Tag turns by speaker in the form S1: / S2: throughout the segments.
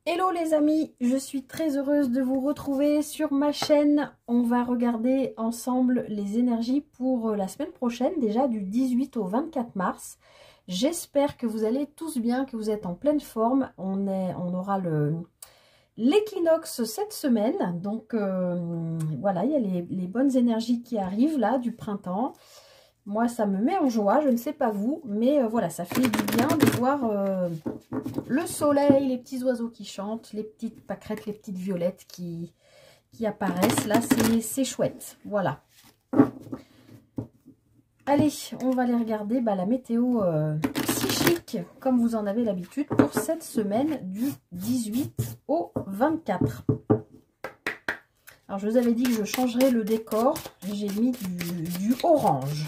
S1: Hello les amis, je suis très heureuse de vous retrouver sur ma chaîne. On va regarder ensemble les énergies pour la semaine prochaine, déjà du 18 au 24 mars. J'espère que vous allez tous bien, que vous êtes en pleine forme. On aura l'équinoxe cette semaine, donc voilà, il y a les bonnes énergies qui arrivent là du printemps. Moi, ça me met en joie, je ne sais pas vous, mais voilà, ça fait du bien de voir le soleil, les petits oiseaux qui chantent, les petites pâquerettes, les petites violettes qui apparaissent. Là, c'est chouette, voilà. Allez, on va aller regarder la météo psychique, comme vous en avez l'habitude, pour cette semaine du 18 au 24. Alors, je vous avais dit que je changerais le décor. J'ai mis du orange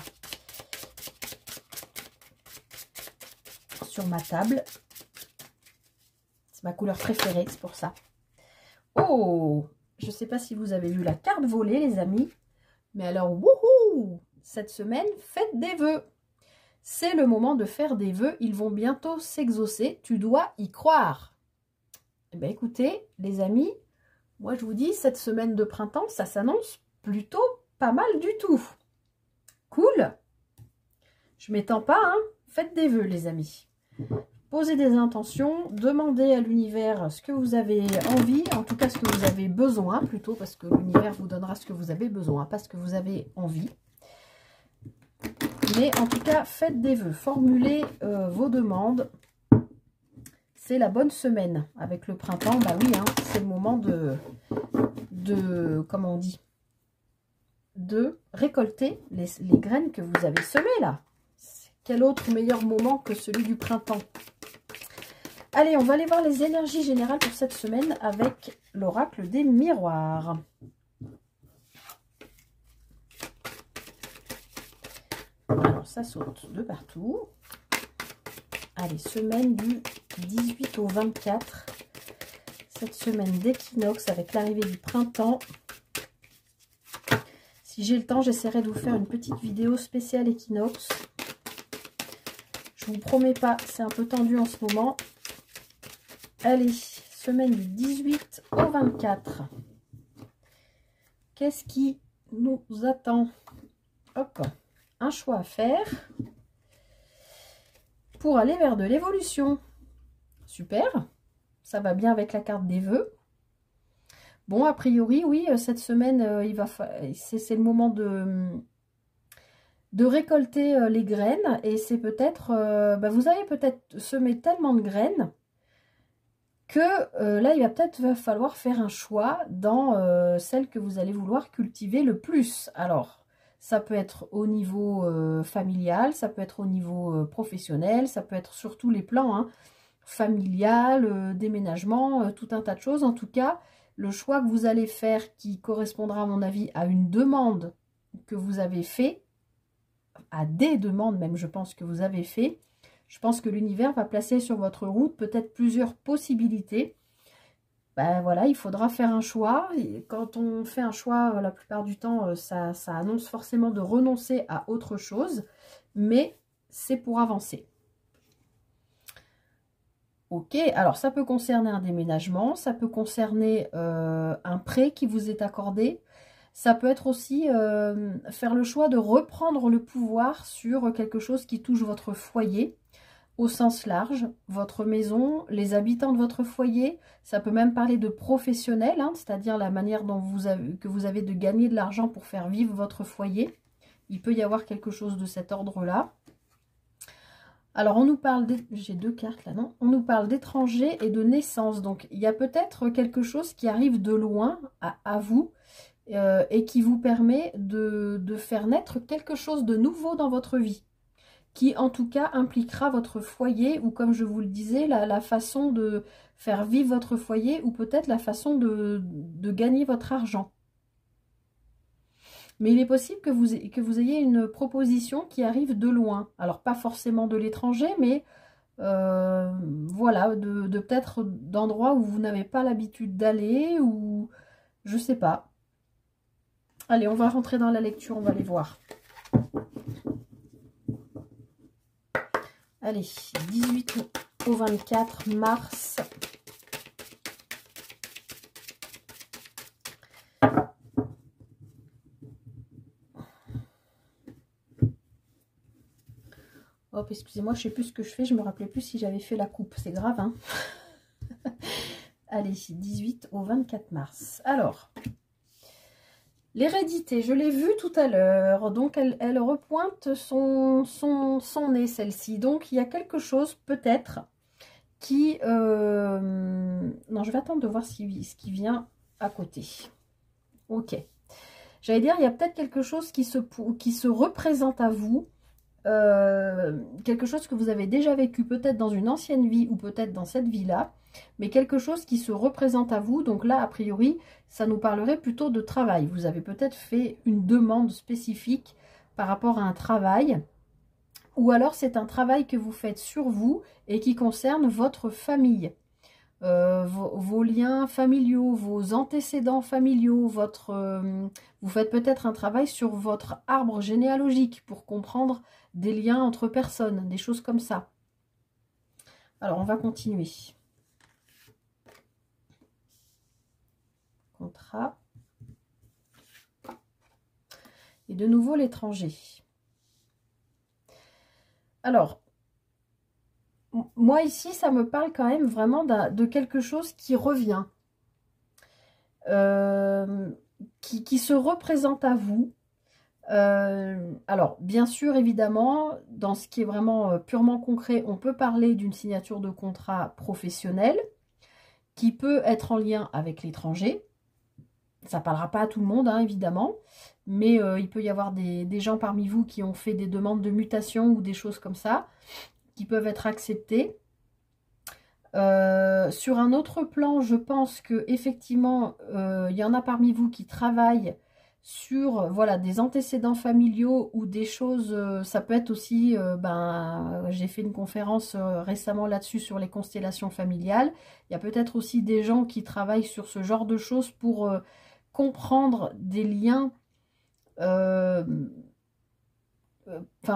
S1: sur ma table. C'est ma couleur préférée, c'est pour ça. Oh, je ne sais pas si vous avez vu la carte volée, les amis. Mais alors, wouhou! Cette semaine, faites des vœux. C'est le moment de faire des vœux. Ils vont bientôt s'exaucer. Tu dois y croire. Eh bien, écoutez, les amis, moi, je vous dis, cette semaine de printemps, ça s'annonce plutôt pas mal du tout. Cool. Je m'étends pas, hein. Faites des vœux, les amis. Posez des intentions, demandez à l'univers ce que vous avez envie, en tout cas ce que vous avez besoin, plutôt, parce que l'univers vous donnera ce que vous avez besoin, pas ce que vous avez envie. Mais en tout cas, faites des vœux, formulez vos demandes. C'est la bonne semaine. Avec le printemps, bah oui, hein, c'est le moment de comment on dit, de récolter les graines que vous avez semées là. Quel autre meilleur moment que celui du printemps? Allez, on va aller voir les énergies générales pour cette semaine avec l'oracle des miroirs. Alors, ça saute de partout. Allez, semaine du 18 au 24. Cette semaine d'équinoxe avec l'arrivée du printemps. Si j'ai le temps, j'essaierai de vous faire une petite vidéo spéciale équinoxe. Je vous promets pas, c'est un peu tendu en ce moment. Allez, semaine du 18 au 24. Qu'est-ce qui nous attend? Hop, un choix à faire pour aller vers de l'évolution. Super, ça va bien avec la carte des vœux. Bon, a priori, oui, cette semaine, c'est le moment de récolter les graines. Et c'est peut-être, vous avez peut-être semé tellement de graines que là, il va peut-être falloir faire un choix dans celle que vous allez vouloir cultiver le plus. Alors, ça peut être au niveau familial, ça peut être au niveau professionnel, ça peut être sur tous les plans, hein, familial, déménagement, tout un tas de choses. En tout cas, le choix que vous allez faire qui correspondra, à mon avis, à une demande que vous avez fait, à des demandes même, je pense que vous avez fait. Je pense que l'univers va placer sur votre route peut-être plusieurs possibilités. Ben voilà, il faudra faire un choix. Et quand on fait un choix, la plupart du temps, ça annonce forcément de renoncer à autre chose. Mais c'est pour avancer. Ok, alors ça peut concerner un déménagement, ça peut concerner un prêt qui vous est accordé. Ça peut être aussi faire le choix de reprendre le pouvoir sur quelque chose qui touche votre foyer. Au sens large, votre maison, les habitants de votre foyer, ça peut même parler de professionnel, hein, c'est-à-dire la manière dont que vous avez de gagner de l'argent pour faire vivre votre foyer. Il peut y avoir quelque chose de cet ordre-là. Alors, on nous parle, j'ai deux cartes là, non? On nous parle d'étrangers et de naissance. Donc, il y a peut-être quelque chose qui arrive de loin à vous et qui vous permet de faire naître quelque chose de nouveau dans votre vie, qui en tout cas impliquera votre foyer, ou comme je vous le disais, la façon de faire vivre votre foyer, ou peut-être la façon de gagner votre argent. Mais il est possible que vous ayez une proposition qui arrive de loin. Alors pas forcément de l'étranger, mais voilà, de peut-être d'endroits où vous n'avez pas l'habitude d'aller, ou je sais pas. Allez, on va rentrer dans la lecture, on va les voir. Allez, 18 au 24 mars. Hop, excusez-moi, je sais plus ce que je fais. Je me rappelais plus si j'avais fait la coupe. C'est grave, hein. Allez, 18 au 24 mars. Alors, l'hérédité, je l'ai vue tout à l'heure. Donc, elle repointe son nez, celle-ci. Donc, il y a quelque chose, peut-être, qui... Non, je vais attendre de voir ce qui vient à côté. Ok. J'allais dire, il y a peut-être quelque chose qui se représente à vous. Quelque chose que vous avez déjà vécu peut-être dans une ancienne vie ou peut-être dans cette vie-là, mais quelque chose qui se représente à vous. Donc là, a priori, ça nous parlerait plutôt de travail. Vous avez peut-être fait une demande spécifique par rapport à un travail, ou alors c'est un travail que vous faites sur vous et qui concerne votre famille. Vos liens familiaux, vos antécédents familiaux, vous faites peut-être un travail sur votre arbre généalogique pour comprendre des liens entre personnes, des choses comme ça. Alors, on va continuer. Contrat. Et de nouveau, l'étranger. Alors, moi ici, ça me parle quand même vraiment de quelque chose qui revient. Qui se représente à vous. Alors, bien sûr, évidemment, dans ce qui est vraiment purement concret, on peut parler d'une signature de contrat professionnel qui peut être en lien avec l'étranger. Ça ne parlera pas à tout le monde, hein, évidemment, mais il peut y avoir des gens parmi vous qui ont fait des demandes de mutation ou des choses comme ça, qui peuvent être acceptées. Sur un autre plan, je pense que effectivement, il y en a parmi vous qui travaillent sur voilà, des antécédents familiaux ou des choses, ça peut être aussi, j'ai fait une conférence récemment là-dessus sur les constellations familiales. Il y a peut-être aussi des gens qui travaillent sur ce genre de choses pour comprendre des liens, enfin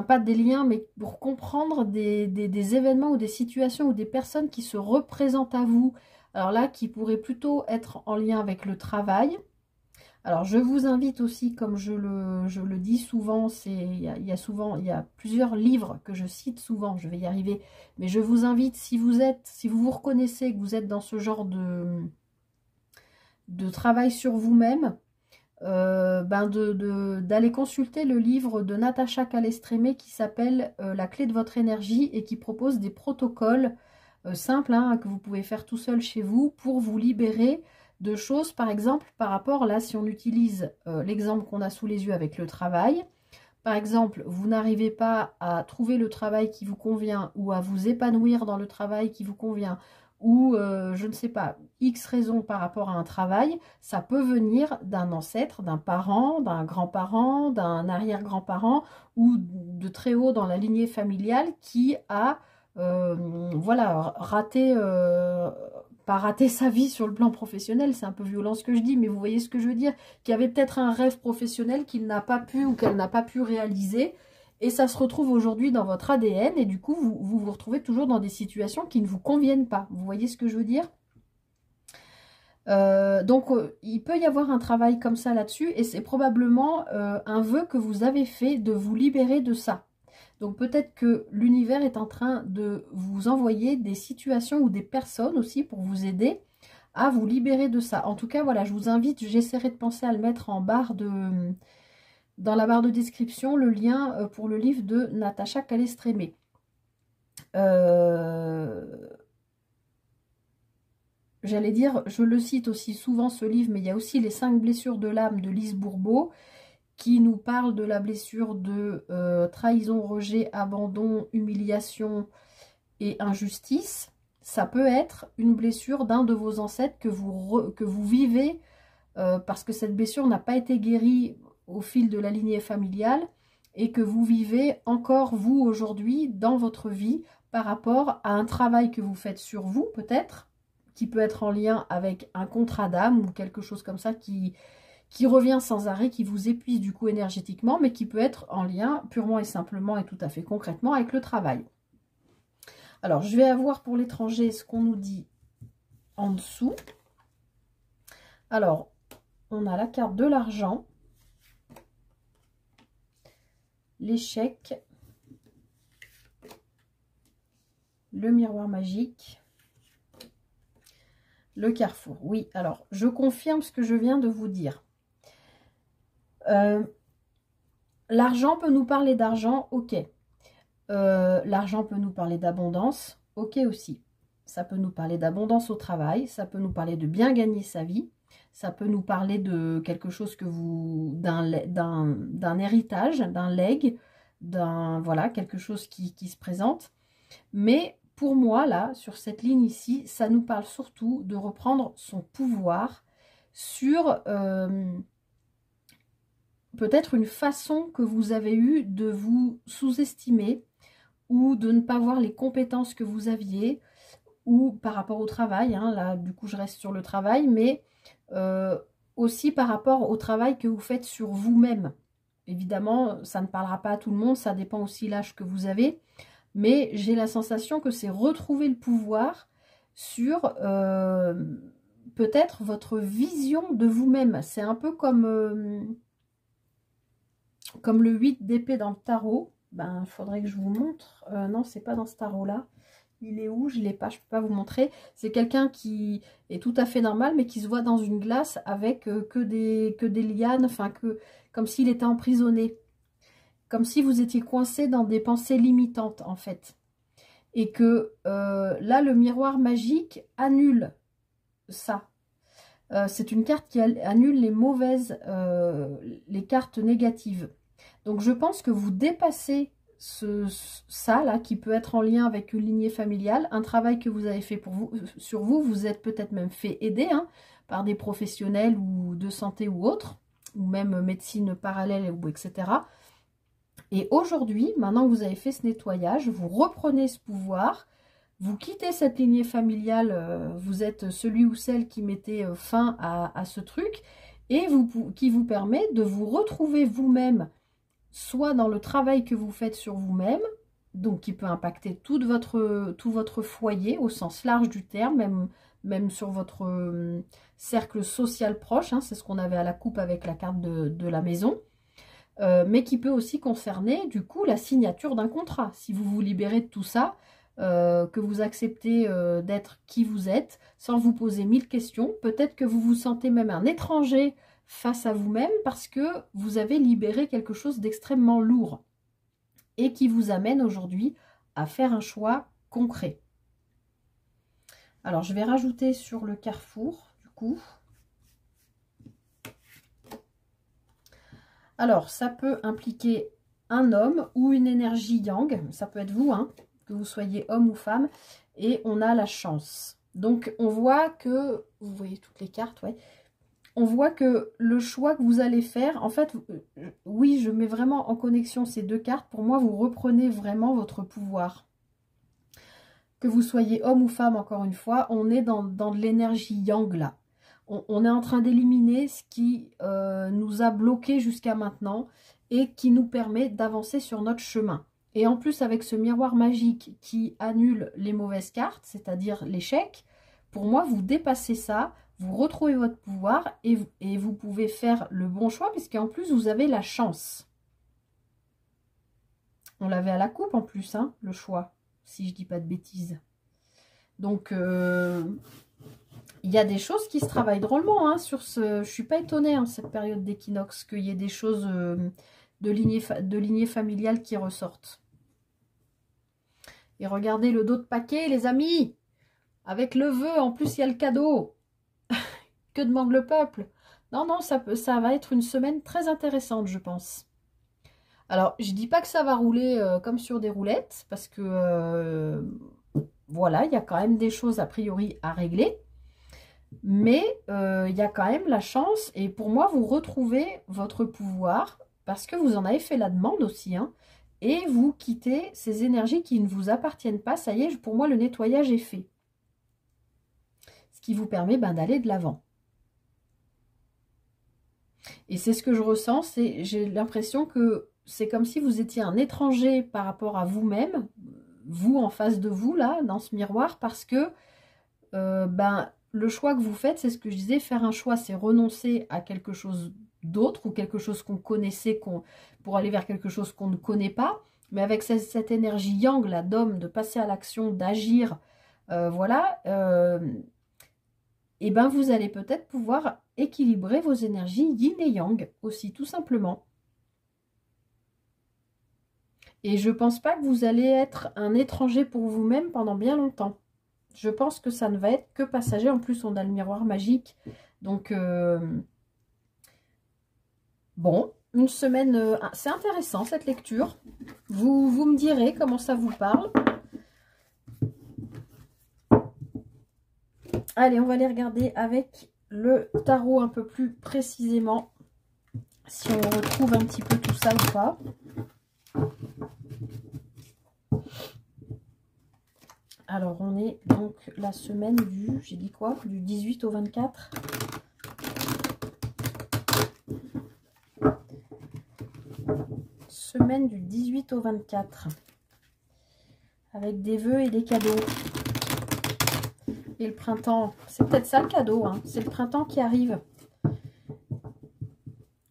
S1: pas des liens, mais pour comprendre des événements ou des situations ou des personnes qui se représentent à vous. Alors là, qui pourraient plutôt être en lien avec le travail. Alors, je vous invite aussi, comme je le dis souvent, il y a plusieurs livres que je cite souvent, je vais y arriver, mais je vous invite, si vous vous reconnaissez que vous êtes dans ce genre de travail sur vous-même, d'aller consulter le livre de Natacha Calestrémé qui s'appelle La clé de votre énergie et qui propose des protocoles simples hein, que vous pouvez faire tout seul chez vous pour vous libérer de choses, par exemple, par rapport, là, si on utilise l'exemple qu'on a sous les yeux avec le travail. Par exemple, vous n'arrivez pas à trouver le travail qui vous convient ou à vous épanouir dans le travail qui vous convient ou, je ne sais pas, X raisons par rapport à un travail, ça peut venir d'un ancêtre, d'un parent, d'un grand-parent, d'un arrière-grand-parent ou de très haut dans la lignée familiale qui a, voilà, pas raté sa vie sur le plan professionnel, c'est un peu violent ce que je dis, mais vous voyez ce que je veux dire, qui avait peut-être un rêve professionnel qu'il n'a pas pu ou qu'elle n'a pas pu réaliser, et ça se retrouve aujourd'hui dans votre ADN, et du coup, vous retrouvez toujours dans des situations qui ne vous conviennent pas. Vous voyez ce que je veux dire? Donc, il peut y avoir un travail comme ça là-dessus, et c'est probablement un vœu que vous avez fait de vous libérer de ça. Donc peut-être que l'univers est en train de vous envoyer des situations ou des personnes aussi pour vous aider à vous libérer de ça. En tout cas, voilà, je vous invite, j'essaierai de penser à le mettre dans la barre de description, le lien pour le livre de Natacha Calestrémé. J'allais dire, je le cite aussi souvent ce livre, mais il y a aussi Les 5 blessures de l'âme de Lise Bourbeau, qui nous parle de la blessure de trahison, rejet, abandon, humiliation et injustice. Ça peut être une blessure d'un de vos ancêtres que vous vivez parce que cette blessure n'a pas été guérie au fil de la lignée familiale et que vous vivez encore vous aujourd'hui dans votre vie par rapport à un travail que vous faites sur vous peut-être, qui peut être en lien avec un contrat d'âme ou quelque chose comme ça qui revient sans arrêt, qui vous épuise du coup énergétiquement, mais qui peut être en lien purement et simplement et tout à fait concrètement avec le travail. Alors, je vais avoir pour l'étranger ce qu'on nous dit en dessous. Alors, on a la carte de l'argent, l'échec le miroir magique, le carrefour. Oui, alors, je confirme ce que je viens de vous dire. L'argent peut nous parler d'argent, ok. L'argent peut nous parler d'abondance, ok aussi. Ça peut nous parler d'abondance au travail, ça peut nous parler de bien gagner sa vie, ça peut nous parler de quelque chose que vous, d'un héritage, d'un legs, voilà, quelque chose qui se présente. Mais pour moi, là, sur cette ligne ici, ça nous parle surtout de reprendre son pouvoir sur peut-être une façon que vous avez eue de vous sous-estimer ou de ne pas voir les compétences que vous aviez, ou par rapport au travail, hein, là du coup je reste sur le travail, mais aussi par rapport au travail que vous faites sur vous-même. Évidemment, ça ne parlera pas à tout le monde, ça dépend aussi de l'âge que vous avez, mais j'ai la sensation que c'est retrouver le pouvoir sur peut-être votre vision de vous-même. C'est un peu comme le 8 d'épée dans le tarot. Ben, il faudrait que je vous montre. Non, c'est pas dans ce tarot-là. Il est où? Je ne l'ai pas, je ne peux pas vous montrer. C'est quelqu'un qui est tout à fait normal, mais qui se voit dans une glace avec que des lianes, enfin, comme s'il était emprisonné. Comme si vous étiez coincé dans des pensées limitantes, en fait. Et que là, le miroir magique annule ça. C'est une carte qui annule les mauvaises, les cartes négatives. Donc, je pense que vous dépassez ça, là, qui peut être en lien avec une lignée familiale, un travail que vous avez fait pour vous, sur vous, vous êtes peut-être même fait aider hein, par des professionnels ou de santé ou autres, ou même médecine parallèle, ou etc. Et aujourd'hui, maintenant que vous avez fait ce nettoyage, vous reprenez ce pouvoir, vous quittez cette lignée familiale, vous êtes celui ou celle qui mettait fin à ce truc, et qui vous permet de vous retrouver vous-même, soit dans le travail que vous faites sur vous-même, donc qui peut impacter tout votre foyer au sens large du terme, même sur votre cercle social proche, hein, c'est ce qu'on avait à la coupe avec la carte de la maison, mais qui peut aussi concerner du coup la signature d'un contrat. Si vous vous libérez de tout ça, que vous acceptez d'être qui vous êtes, sans vous poser 1000 questions, peut-être que vous vous sentez même un étranger face à vous-même parce que vous avez libéré quelque chose d'extrêmement lourd et qui vous amène aujourd'hui à faire un choix concret. Alors, je vais rajouter sur le carrefour, du coup. Alors, ça peut impliquer un homme ou une énergie yang, ça peut être vous, hein, que vous soyez homme ou femme, et on a la chance. Donc, on voit que, vous voyez toutes les cartes, ouais, on voit que le choix que vous allez faire, en fait, oui, je mets vraiment en connexion ces deux cartes. Pour moi, vous reprenez vraiment votre pouvoir. Que vous soyez homme ou femme, encore une fois, on est dans de l'énergie yang là. On est en train d'éliminer ce qui nous a bloqués jusqu'à maintenant et qui nous permet d'avancer sur notre chemin. Et en plus, avec ce miroir magique qui annule les mauvaises cartes, c'est-à-dire l'échec, pour moi, vous dépassez ça. Vous retrouvez votre pouvoir et vous pouvez faire le bon choix puisqu'en plus, vous avez la chance. On l'avait à la coupe en plus, hein, le choix, si je dis pas de bêtises. Donc, il y a des choses qui se travaillent drôlement hein, sur ce... Je ne suis pas étonnée en cette période d'équinoxe qu'il y ait des choses de lignée familiale qui ressortent. Et regardez le dos de paquet, les amis. Avec le vœu, en plus, il y a le cadeau. Que demande le peuple? Non, non, ça va être une semaine très intéressante, je pense. Alors, je dis pas que ça va rouler comme sur des roulettes, parce que, voilà, il y a quand même des choses a priori à régler. Mais il y a quand même la chance, et pour moi, vous retrouvez votre pouvoir, parce que vous en avez fait la demande aussi, hein, et vous quittez ces énergies qui ne vous appartiennent pas. Ça y est, pour moi, le nettoyage est fait. Ce qui vous permet d'aller de l'avant. Et c'est ce que je ressens, j'ai l'impression que c'est comme si vous étiez un étranger par rapport à vous-même, vous en face de vous, là, dans ce miroir, parce que le choix que vous faites, c'est ce que je disais, faire un choix, c'est renoncer à quelque chose d'autre ou quelque chose qu'on connaissait pour aller vers quelque chose qu'on ne connaît pas. mais avec cette énergie yang, là, d'homme, de passer à l'action, d'agir, voilà, et ben vous allez peut-être pouvoir équilibrer vos énergies yin et yang aussi, tout simplement. Et je pense pas que vous allez être un étranger pour vous-même pendant bien longtemps. Je pense que ça ne va être que passager. En plus, on a le miroir magique. Donc, bon, une semaine... c'est intéressant, cette lecture. Vous me direz comment ça vous parle. Allez, on va aller regarder avec le tarot un peu plus précisément. Si on retrouve un petit peu tout ça ou pas. Alors, on est donc la semaine du... J'ai dit quoi? Du 18 au 24. Semaine du 18 au 24. Avec des vœux et des cadeaux. Et le printemps, c'est peut-être ça le cadeau, hein. C'est le printemps qui arrive.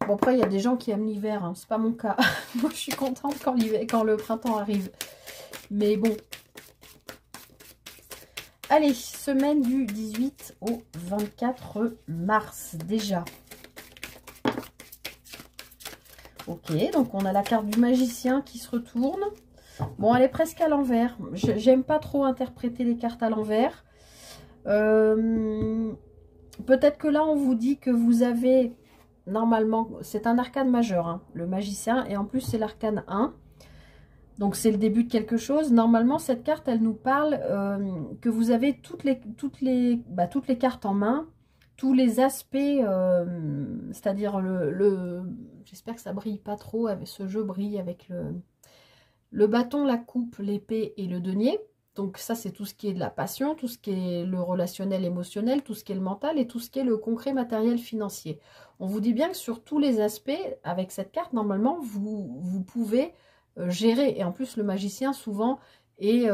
S1: Bon, après, il y a des gens qui aiment l'hiver, hein. C'est pas mon cas. Moi, je suis contente quand le printemps arrive. Mais bon. Allez, semaine du 18 au 24 mars, déjà. Ok, donc on a la carte du magicien qui se retourne. Bon, elle est presque à l'envers. J'aime pas trop interpréter les cartes à l'envers. Peut-être que là, on vous dit que vous avez... Normalement, c'est un arcane majeur, hein, le magicien. Et en plus, c'est l'arcane 1. Donc, c'est le début de quelque chose. Normalement, cette carte, elle nous parle que vous avez toutes les cartes en main. Tous les aspects, c'est-à-dire j'espère que ça brille pas trop. Ce jeu brille avec le bâton, la coupe, l'épée et le denier. Donc ça, c'est tout ce qui est de la passion, tout ce qui est le relationnel émotionnel, tout ce qui est le mental et tout ce qui est le concret matériel financier. On vous dit bien que sur tous les aspects, avec cette carte, normalement, vous pouvez gérer. Et en plus, le magicien, souvent, est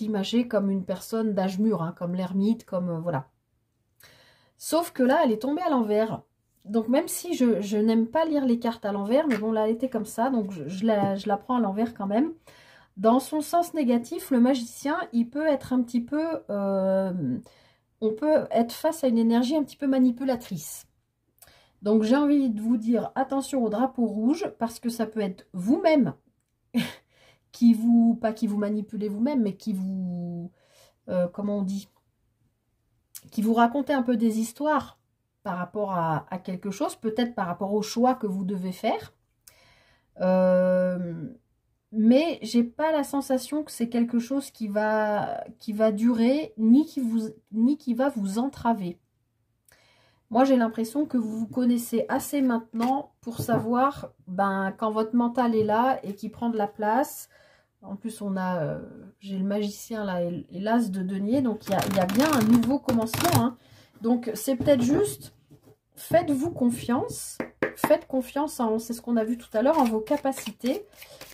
S1: imagé comme une personne d'âge mûr, hein, comme l'ermite, comme... voilà. Sauf que là, elle est tombée à l'envers. Donc même si je n'aime pas lire les cartes à l'envers, mais bon, là, elle était comme ça, donc je la prends à l'envers quand même. Dans son sens négatif, le magicien, il peut être un petit peu... on peut être face à une énergie un petit peu manipulatrice. Donc j'ai envie de vous dire attention au drapeau rouge, parce que ça peut être vous-même pas qui vous manipulez vous-même, mais qui vous... comment on dit? Qui vous racontez un peu des histoires par rapport à quelque chose, peut-être par rapport au choix que vous devez faire. Mais j'ai pas la sensation que c'est quelque chose qui va durer, ni qui va vous entraver. Moi, j'ai l'impression que vous vous connaissez assez maintenant pour savoir, quand votre mental est là et qu'il prend de la place. En plus, j'ai le magicien là et l'as de denier, donc il y a bien un nouveau commencement, hein. Donc, c'est peut-être juste, faites-vous confiance. Faites confiance c'est ce qu'on a vu tout à l'heure, en vos capacités.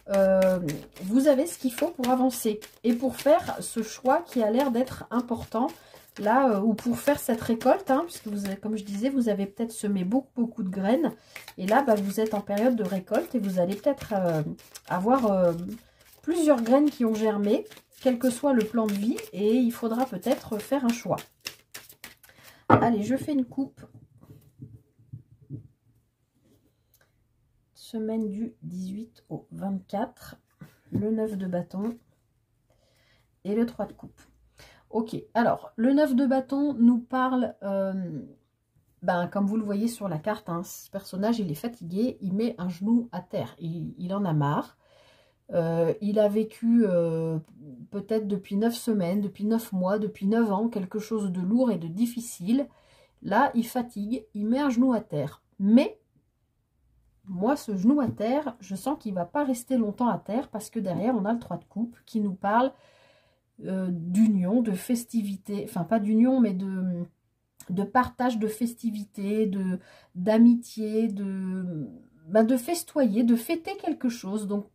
S1: Vous avez ce qu'il faut pour avancer et pour faire ce choix qui a l'air d'être important là, ou pour faire cette récolte, hein, puisque vous avez, comme je disais, vous avez peut-être semé beaucoup de graines et là vous êtes en période de récolte et vous allez peut-être avoir plusieurs graines qui ont germé, quel que soit le plan de vie, et il faudra peut-être faire un choix. Allez, je fais une coupe. Semaine du 18 au 24, le 9 de bâton et le 3 de coupe. Ok, alors le 9 de bâton nous parle, comme vous le voyez sur la carte, hein, ce personnage il est fatigué, il met un genou à terre, il en a marre. Il a vécu peut-être depuis 9 semaines, depuis 9 mois, depuis 9 ans, quelque chose de lourd et de difficile. Là, il fatigue, il met un genou à terre. Mais moi, ce genou à terre, je sens qu'il ne va pas rester longtemps à terre parce que derrière, on a le 3 de coupe qui nous parle d'union, de festivité, enfin pas d'union, mais de partage de festivité, d'amitié, de festoyer, de fêter quelque chose. Donc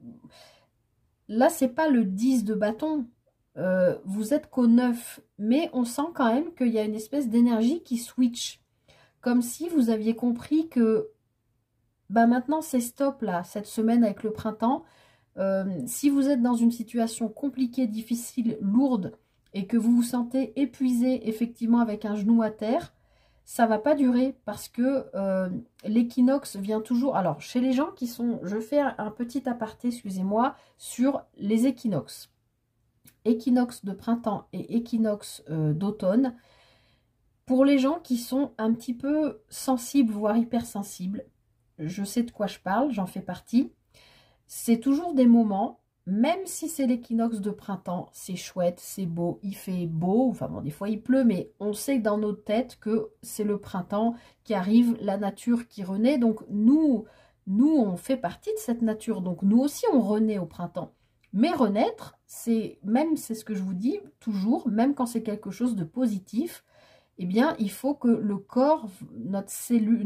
S1: là, c'est pas le 10 de bâton, vous êtes qu'au 9, mais on sent quand même qu'il y a une espèce d'énergie qui switch. Comme si vous aviez compris que maintenant c'est stop là, cette semaine avec le printemps, Si vous êtes dans une situation compliquée, difficile, lourde, et que vous vous sentez épuisé, effectivement, avec un genou à terre, ça va pas durer parce que l'équinoxe vient toujours... Alors, chez les gens qui sont... Je fais un petit aparté, excusez-moi, sur les équinoxes. Équinoxe de printemps et équinoxe d'automne. Pour les gens qui sont un petit peu sensibles, voire hypersensibles, je sais de quoi je parle, j'en fais partie. C'est toujours des moments, même si c'est l'équinoxe de printemps, c'est chouette, c'est beau, il fait beau, enfin bon, des fois il pleut, mais on sait dans notre tête que c'est le printemps qui arrive, la nature qui renaît. Donc nous, on fait partie de cette nature, donc nous aussi on renaît au printemps. Mais renaître, c'est ce que je vous dis toujours, même quand c'est quelque chose de positif, eh bien, il faut que le corps, nos cellules,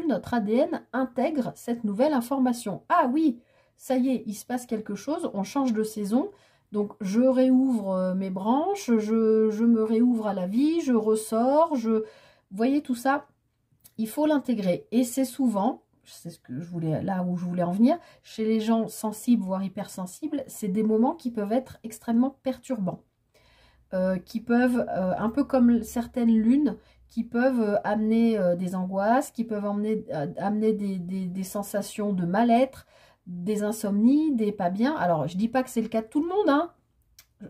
S1: notre ADN intègre cette nouvelle information. Ah oui, ça y est, il se passe quelque chose, on change de saison, donc je réouvre mes branches, je me réouvre à la vie, je ressors, vous voyez tout ça, il faut l'intégrer. Et c'est souvent, c'est ce que je voulais, là où je voulais en venir, chez les gens sensibles, voire hypersensibles, c'est des moments qui peuvent être extrêmement perturbants. Qui peuvent, un peu comme certaines lunes, qui peuvent amener des angoisses, qui peuvent amener des sensations de mal-être, des insomnies, des pas bien. Alors, je dis pas que c'est le cas de tout le monde, hein.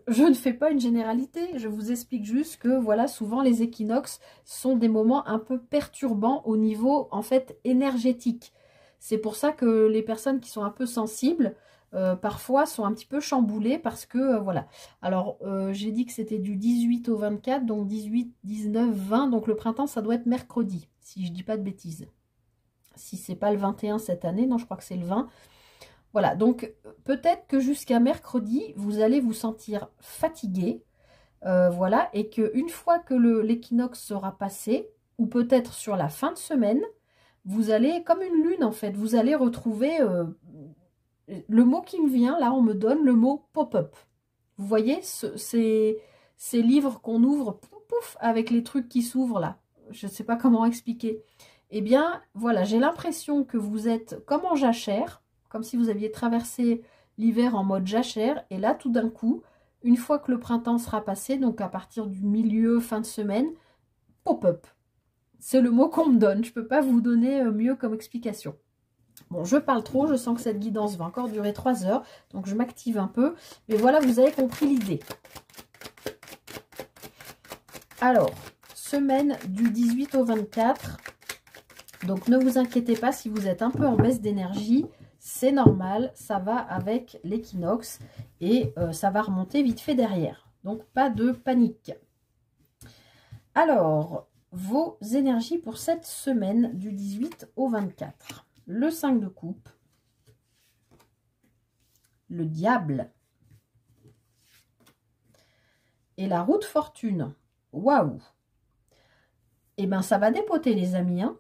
S1: Je ne fais pas une généralité, je vous explique juste que, voilà, souvent les équinoxes sont des moments un peu perturbants au niveau, en fait, énergétique. C'est pour ça que les personnes qui sont un peu sensibles, parfois sont un petit peu chamboulées parce que, voilà. Alors, j'ai dit que c'était du 18 au 24, donc 18, 19, 20, donc le printemps, ça doit être mercredi, si je dis pas de bêtises. Si c'est pas le 21 cette année, non, je crois que c'est le 20. Voilà, donc peut-être que jusqu'à mercredi, vous allez vous sentir fatigué, voilà, et qu'une fois que l'équinoxe sera passé, ou peut-être sur la fin de semaine, vous allez, comme une lune en fait, vous allez retrouver, le mot qui me vient, là on me donne le mot pop-up. Vous voyez, ces livres qu'on ouvre, pouf, pouf, avec les trucs qui s'ouvrent là, je ne sais pas comment expliquer. Eh bien, voilà, j'ai l'impression que vous êtes comme en jachère, comme si vous aviez traversé l'hiver en mode jachère, et là, tout d'un coup, une fois que le printemps sera passé, donc à partir du milieu, fin de semaine, pop-up. C'est le mot qu'on me donne, je ne peux pas vous donner mieux comme explication. Bon, je parle trop, je sens que cette guidance va encore durer 3 heures, donc je m'active un peu. Mais voilà, vous avez compris l'idée. Alors, semaine du 18 au 24. Donc, ne vous inquiétez pas si vous êtes un peu en baisse d'énergie. C'est normal, ça va avec l'équinoxe et ça va remonter vite fait derrière. Donc, pas de panique. Alors, vos énergies pour cette semaine du 18 au 24. Le 5 de coupe, le diable et la roue de fortune. Waouh! Eh bien, ça va dépoter les amis, hein.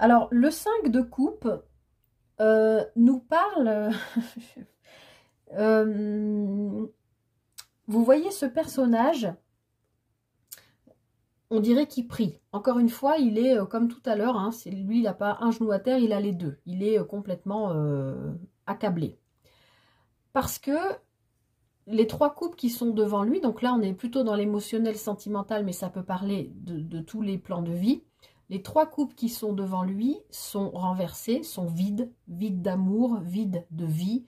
S1: Alors, le 5 de coupe nous parle... vous voyez ce personnage, on dirait qu'il prie. Encore une fois, il est comme tout à l'heure, hein, lui, il n'a pas un genou à terre, il a les deux. Il est complètement accablé. Parce que les 3 coupes qui sont devant lui, donc là, on est plutôt dans l'émotionnel sentimental, mais ça peut parler de tous les plans de vie. Les 3 coupes qui sont devant lui sont renversées, sont vides, vides d'amour, vides de vie,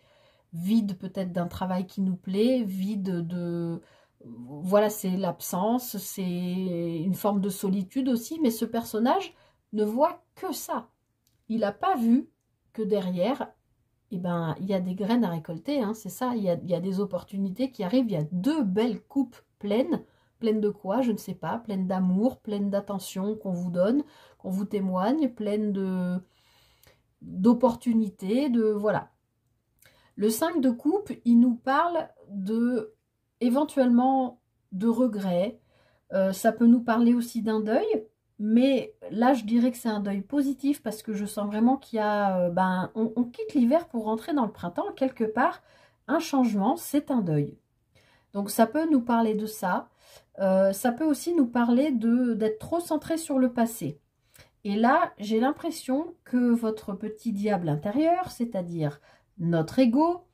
S1: vides peut-être d'un travail qui nous plaît, vides de... Voilà, c'est l'absence, c'est une forme de solitude aussi, mais ce personnage ne voit que ça. Il n'a pas vu que derrière, eh ben, il y a des graines à récolter, hein, c'est ça, il y a des opportunités qui arrivent, il y a 2 belles coupes pleines. Pleine de quoi, je ne sais pas, pleine d'amour, pleine d'attention qu'on vous donne, qu'on vous témoigne, pleine d'opportunités, voilà. Le 5 de coupe, il nous parle éventuellement de regrets. Ça peut nous parler aussi d'un deuil, mais là je dirais que c'est un deuil positif parce que je sens vraiment qu'il y a, on quitte l'hiver pour rentrer dans le printemps, quelque part, un changement, c'est un deuil. Donc ça peut nous parler de ça. Ça peut aussi nous parler d'être trop centré sur le passé. Et là, j'ai l'impression que votre petit diable intérieur, c'est-à-dire notre ego,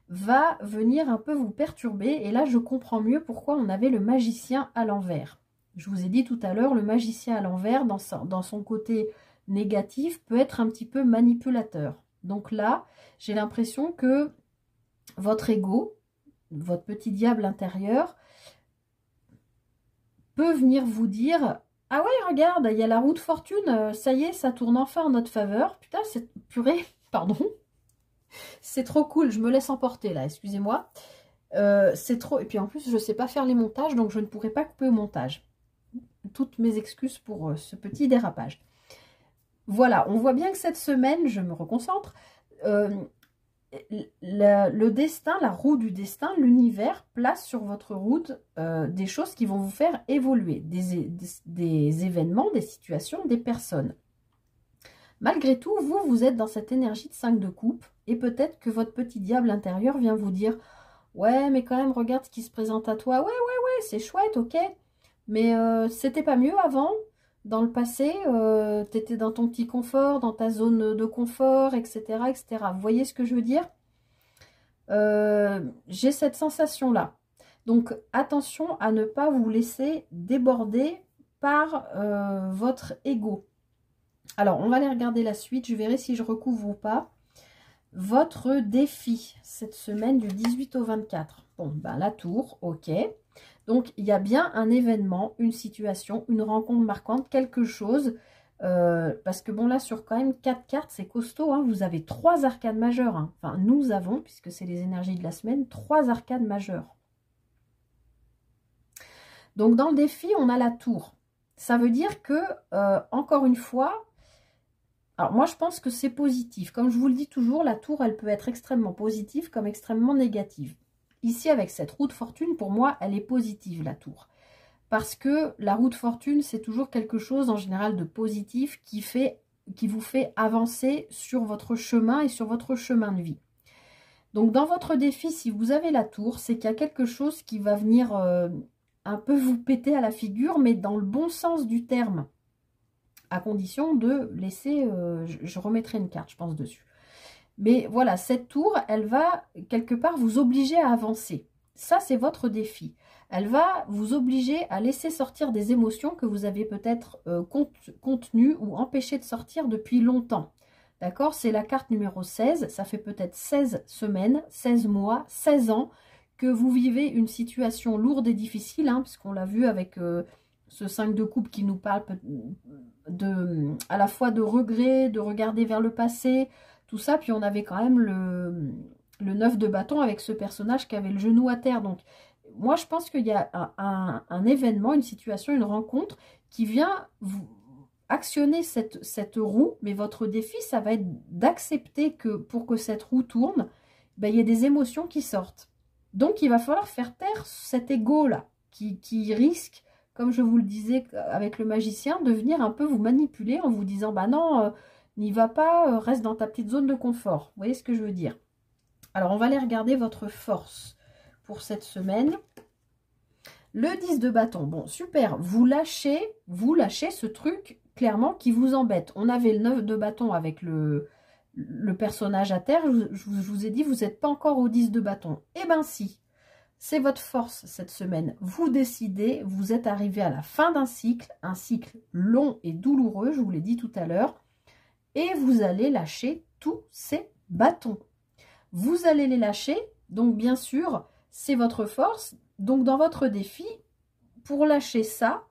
S1: va venir un peu vous perturber. Et là, je comprends mieux pourquoi on avait le magicien à l'envers. Je vous ai dit tout à l'heure, le magicien à l'envers, dans son côté négatif, peut être un petit peu manipulateur. Donc là, j'ai l'impression que votre ego, votre petit diable intérieur, peut venir vous dire: ah ouais, regarde, il y a la roue de fortune, ça y est, ça tourne enfin en notre faveur. Putain, c'est purée, pardon. C'est trop cool, je me laisse emporter là, excusez-moi. C'est trop... Et puis en plus, je ne sais pas faire les montages, donc je ne pourrai pas couper au montage. Toutes mes excuses pour ce petit dérapage. Voilà, on voit bien que cette semaine, je me reconcentre, le destin, la roue du destin, l'univers place sur votre route des choses qui vont vous faire évoluer, des événements, des situations, des personnes. Malgré tout, vous êtes dans cette énergie de 5 de coupe et peut-être que votre petit diable intérieur vient vous dire: ouais, mais quand même, regarde ce qui se présente à toi. Ouais, c'est chouette, ok. Mais c'était pas mieux avant. Dans le passé, tu étais dans ton petit confort, dans ta zone de confort, etc., etc. Vous voyez ce que je veux dire? J'ai cette sensation-là. Donc, attention à ne pas vous laisser déborder par votre ego. Alors, on va aller regarder la suite. Je verrai si je recouvre ou pas. Votre défi, cette semaine du 18 au 24. Bon, ben la tour, ok. Donc, il y a bien un événement, une situation, une rencontre marquante, quelque chose. Parce que bon, là, sur quand même 4 cartes, c'est costaud. Hein, vous avez 3 arcanes majeures. Hein. Enfin, nous avons, puisque c'est les énergies de la semaine, 3 arcanes majeures. Donc, dans le défi, on a la tour. Ça veut dire que, encore une fois, alors moi, je pense que c'est positif. Comme je vous le dis toujours, la tour, elle peut être extrêmement positive comme extrêmement négative. Ici, avec cette roue de fortune, pour moi, elle est positive, la tour. Parce que la roue de fortune, c'est toujours quelque chose, en général, de positif qui vous fait avancer sur votre chemin et sur votre chemin de vie. Donc, dans votre défi, si vous avez la tour, c'est qu'il y a quelque chose qui va venir un peu vous péter à la figure, mais dans le bon sens du terme. À condition de laisser, je remettrai une carte, je pense, dessus. Mais voilà, cette tour, elle va quelque part vous obliger à avancer. Ça, c'est votre défi. Elle va vous obliger à laisser sortir des émotions que vous avez peut-être contenues ou empêchées de sortir depuis longtemps. D'accord? C'est la carte numéro 16. Ça fait peut-être 16 semaines, 16 mois, 16 ans que vous vivez une situation lourde et difficile, hein, puisqu'on l'a vu avec ce 5 de coupe qui nous parle à la fois de regret, de regarder vers le passé, tout ça. Puis on avait quand même le 9 de bâton avec ce personnage qui avait le genou à terre. Donc moi je pense qu'il y a un événement, une situation, une rencontre qui vient vous actionner cette roue. Mais votre défi, ça va être d'accepter que pour que cette roue tourne, ben, il y a des émotions qui sortent. Donc il va falloir faire taire cet ego là qui risque, comme je vous le disais avec le magicien, de venir un peu vous manipuler en vous disant: bah non, n'y va pas, reste dans ta petite zone de confort. Vous voyez ce que je veux dire? Alors, on va aller regarder votre force pour cette semaine. Le 10 de bâton. Bon, super. Vous lâchez ce truc, clairement, qui vous embête. On avait le 9 de bâton avec le personnage à terre. Je vous ai dit, vous n'êtes pas encore au 10 de bâton. Eh ben si. C'est votre force cette semaine. Vous décidez, vous êtes arrivé à la fin d'un cycle, un cycle long et douloureux, je vous l'ai dit tout à l'heure, et vous allez lâcher tous ces bâtons. Vous allez les lâcher, donc bien sûr, c'est votre force. Donc dans votre défi, pour lâcher ça,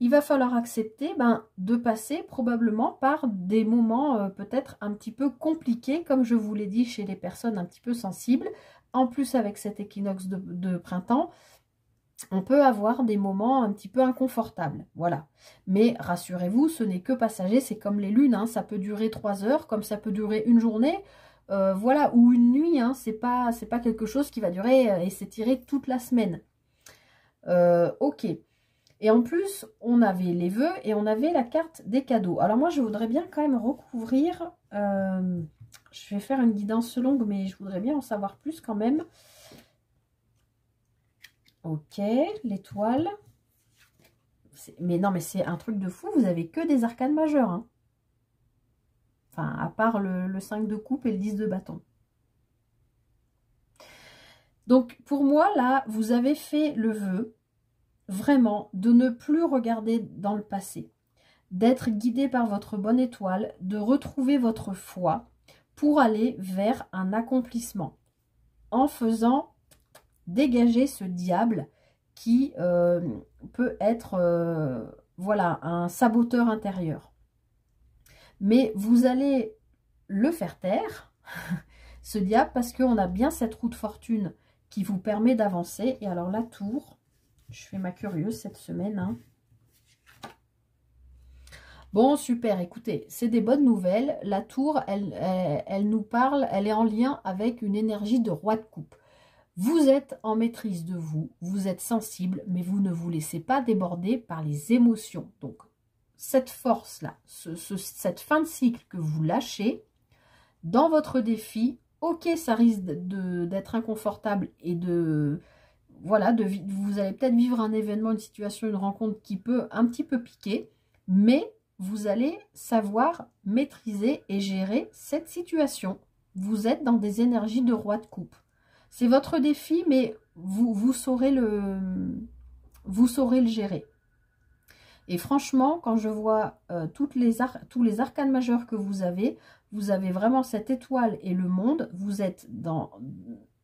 S1: il va falloir accepter de passer probablement par des moments peut-être un petit peu compliqués, comme je vous l'ai dit, chez les personnes un petit peu sensibles. En plus, avec cet équinoxe de printemps, on peut avoir des moments un petit peu inconfortables. Voilà. Mais rassurez-vous, ce n'est que passager. C'est comme les lunes. Hein, ça peut durer 3 heures, comme ça peut durer une journée. Voilà, ou une nuit. Hein, c'est pas quelque chose qui va durer et s'étirer toute la semaine. Ok. Et en plus, on avait les vœux et on avait la carte des cadeaux. Alors moi, je voudrais bien quand même recouvrir... je vais faire une guidance longue, mais je voudrais bien en savoir plus quand même. Ok, l'étoile. Mais non, mais c'est un truc de fou. Vous avez que des arcanes majeures. Hein. Enfin, à part le 5 de coupe et le 10 de bâton. Donc, pour moi, là, vous avez fait le vœu, vraiment, de ne plus regarder dans le passé, d'être guidé par votre bonne étoile, de retrouver votre foi pour aller vers un accomplissement, en faisant dégager ce diable qui peut être, voilà, un saboteur intérieur. Mais vous allez le faire taire, ce diable, parce qu'on a bien cette roue de fortune qui vous permet d'avancer. Et alors la tour, je fais ma curieuse cette semaine. Hein. Bon, super, écoutez, c'est des bonnes nouvelles. La tour, elle nous parle, elle est en lien avec une énergie de roi de coupe. Vous êtes en maîtrise de vous, vous êtes sensible, mais vous ne vous laissez pas déborder par les émotions. Donc, cette force-là, cette fin de cycle que vous lâchez, dans votre défi, ok, ça risque d'être inconfortable et voilà, vous allez peut-être vivre un événement, une situation, une rencontre qui peut un petit peu piquer, mais vous allez savoir maîtriser et gérer cette situation. Vous êtes dans des énergies de roi de coupe. C'est votre défi, mais vous saurez le gérer. Et franchement, quand je vois tous les arcanes majeurs que vous avez vraiment cette étoile et le monde. Vous êtes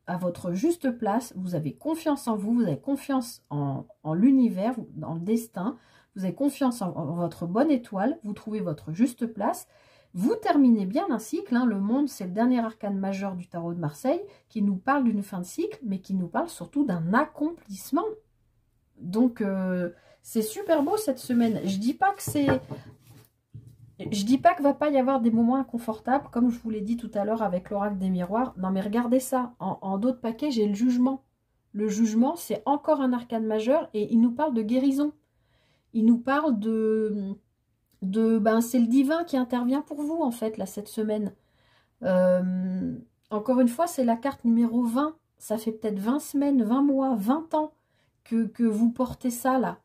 S1: à votre juste place. Vous avez confiance en vous. Vous avez confiance en l'univers, dans le destin. Vous avez confiance en votre bonne étoile. Vous trouvez votre juste place. Vous terminez bien un cycle, hein. Le monde, c'est le dernier arcane majeur du tarot de Marseille qui nous parle d'une fin de cycle, mais qui nous parle surtout d'un accomplissement. Donc, c'est super beau cette semaine. Je dis pas qu'il va pas y avoir des moments inconfortables, comme je vous l'ai dit tout à l'heure avec l'oracle des miroirs. Non, mais regardez ça. En d'autres paquets, j'ai le jugement. Le jugement, c'est encore un arcane majeur et il nous parle de guérison. Il nous parle c'est le divin qui intervient pour vous, en fait, là, cette semaine. Encore une fois, c'est la carte numéro 20. Ça fait peut-être 20 semaines, 20 mois, 20 ans que vous portez ça, là.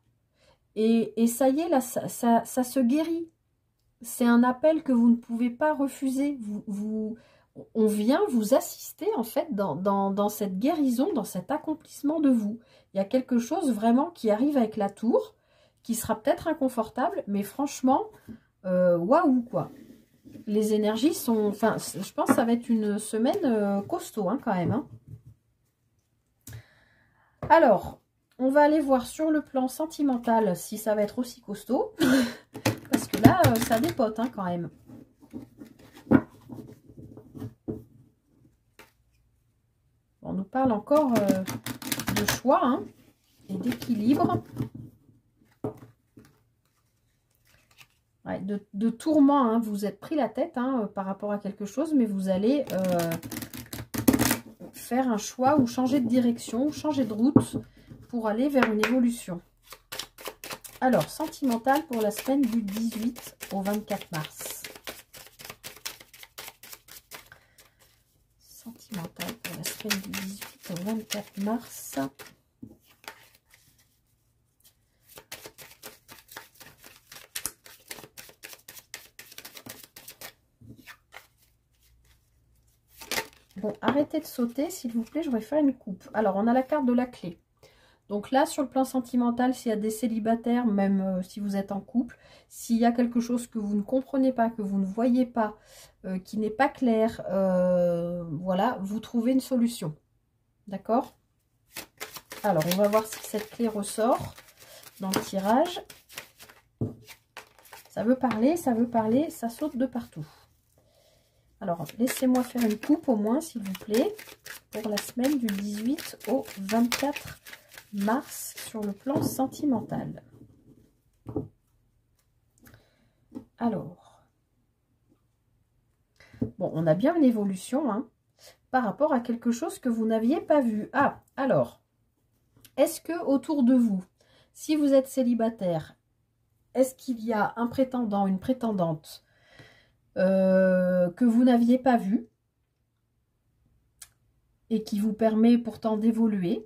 S1: Et ça y est, là, ça se guérit. C'est un appel que vous ne pouvez pas refuser. On vient vous assister, en fait, dans cette guérison, dans cet accomplissement de vous. Il y a quelque chose vraiment qui arrive avec la tour, qui sera peut-être inconfortable, mais franchement, waouh, quoi. Les énergies sont... Enfin, je pense que ça va être une semaine costaud, hein, quand même. Hein. Alors, on va aller voir sur le plan sentimental si ça va être aussi costaud. Parce que là, ça dépote, hein, quand même. On nous parle encore de choix, hein, et d'équilibre. Ouais, de tourment, hein. Vous êtes pris la tête, hein, par rapport à quelque chose, mais vous allez faire un choix ou changer de direction, ou changer de route pour aller vers une évolution. Alors, sentimental pour la semaine du 18 au 24 mars. Sentimental pour la semaine du 18 au 24 mars. Bon, arrêtez de sauter, s'il vous plaît, je vais faire une coupe. Alors, on a la carte de la clé. Donc là, sur le plan sentimental, s'il y a des célibataires, même si vous êtes en couple, s'il y a quelque chose que vous ne comprenez pas, que vous ne voyez pas, qui n'est pas clair, voilà, vous trouvez une solution. D'accord? Alors, on va voir si cette clé ressort dans le tirage. Ça veut parler, ça saute de partout. Alors, laissez-moi faire une coupe au moins, s'il vous plaît, pour la semaine du 18 au 24 mars sur le plan sentimental. Alors, bon, on a bien une évolution, hein, par rapport à quelque chose que vous n'aviez pas vu. Ah, alors, est-ce que autour de vous, si vous êtes célibataire, est-ce qu'il y a un prétendant, une prétendante que vous n'aviez pas vu et qui vous permet pourtant d'évoluer?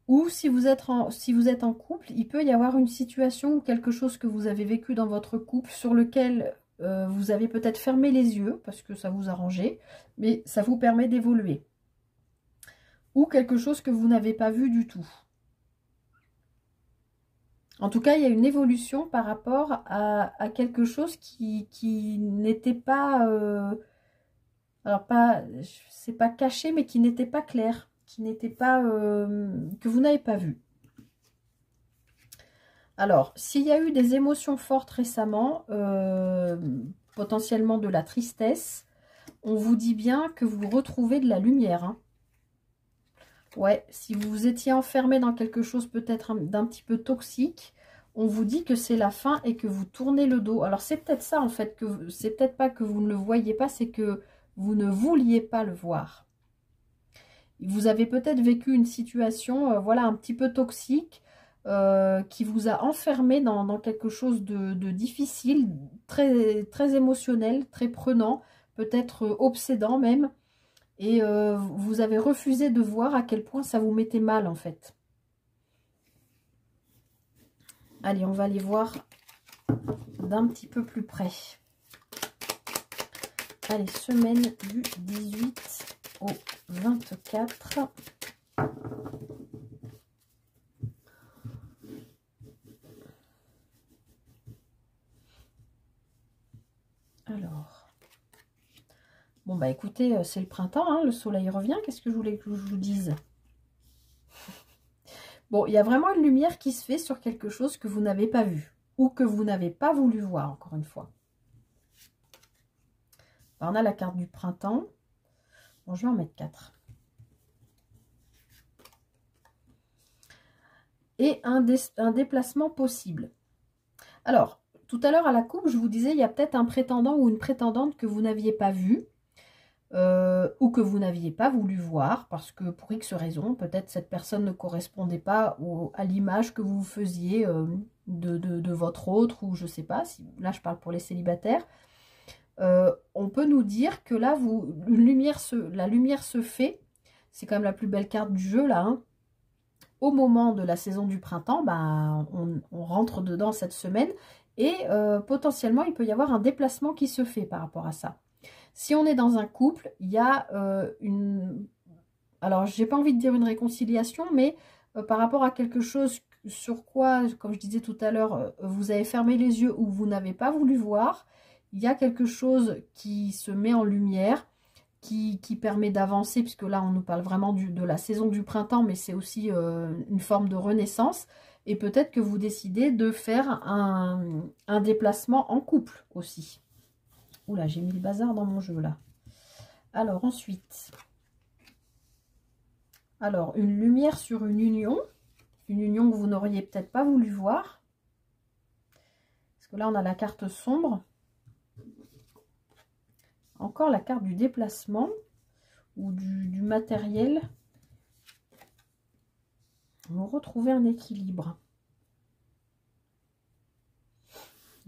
S1: Ou si vous êtes en couple, il peut y avoir une situation ou quelque chose que vous avez vécu dans votre couple sur lequel vous avez peut-être fermé les yeux parce que ça vous arrangeait, mais ça vous permet d'évoluer. Ou quelque chose que vous n'avez pas vu du tout. En tout cas, il y a une évolution par rapport à quelque chose qui n'était pas... alors, c'est pas caché, mais qui n'était pas clair. Qui n'était pas... que vous n'avez pas vu. Alors, s'il y a eu des émotions fortes récemment, potentiellement de la tristesse, on vous dit bien que vous retrouvez de la lumière. Hein. Ouais, si vous étiez enfermé dans quelque chose peut-être d'un petit peu toxique, on vous dit que c'est la fin et que vous tournez le dos. Alors c'est peut-être ça en fait, que c'est peut-être pas que vous ne le voyez pas, c'est que vous ne vouliez pas le voir. Vous avez peut-être vécu une situation, voilà, un petit peu toxique, qui vous a enfermé dans quelque chose de difficile, très, très émotionnel, très prenant, peut-être obsédant même. Et vous avez refusé de voir à quel point ça vous mettait mal en fait. Allez, on va aller voir d'un petit peu plus près. Allez, semaine du 18 au 24. Alors... Bon, bah écoutez, c'est le printemps, hein, le soleil revient. Qu'est-ce que je voulais que je vous dise? Bon, il y a vraiment une lumière qui se fait sur quelque chose que vous n'avez pas vu. Ou que vous n'avez pas voulu voir, encore une fois. Alors, on a la carte du printemps. Bon, je vais en mettre 4. Et un déplacement possible. Alors, tout à l'heure à la coupe, je vous disais, il y a peut-être un prétendant ou une prétendante que vous n'aviez pas vu. Ou que vous n'aviez pas voulu voir parce que pour X raison, peut-être cette personne ne correspondait pas à l'image que vous faisiez de votre autre, ou je sais pas, si, là je parle pour les célibataires. On peut nous dire que là, la lumière se fait, c'est quand même la plus belle carte du jeu là, hein. Au moment de la saison du printemps, bah, on rentre dedans cette semaine et potentiellement il peut y avoir un déplacement qui se fait par rapport à ça. Si on est dans un couple, il y a une... Alors, j'ai pas envie de dire une réconciliation, mais par rapport à quelque chose sur quoi, comme je disais tout à l'heure, vous avez fermé les yeux ou vous n'avez pas voulu voir, il y a quelque chose qui se met en lumière, qui permet d'avancer, puisque là, on nous parle vraiment de la saison du printemps, mais c'est aussi une forme de renaissance. Et peut-être que vous décidez de faire un déplacement en couple aussi. Oula, j'ai mis le bazar dans mon jeu là. Alors ensuite, une lumière sur une union que vous n'auriez peut-être pas voulu voir. Parce que là, on a la carte sombre. Encore la carte du déplacement ou du matériel. On va retrouver un équilibre.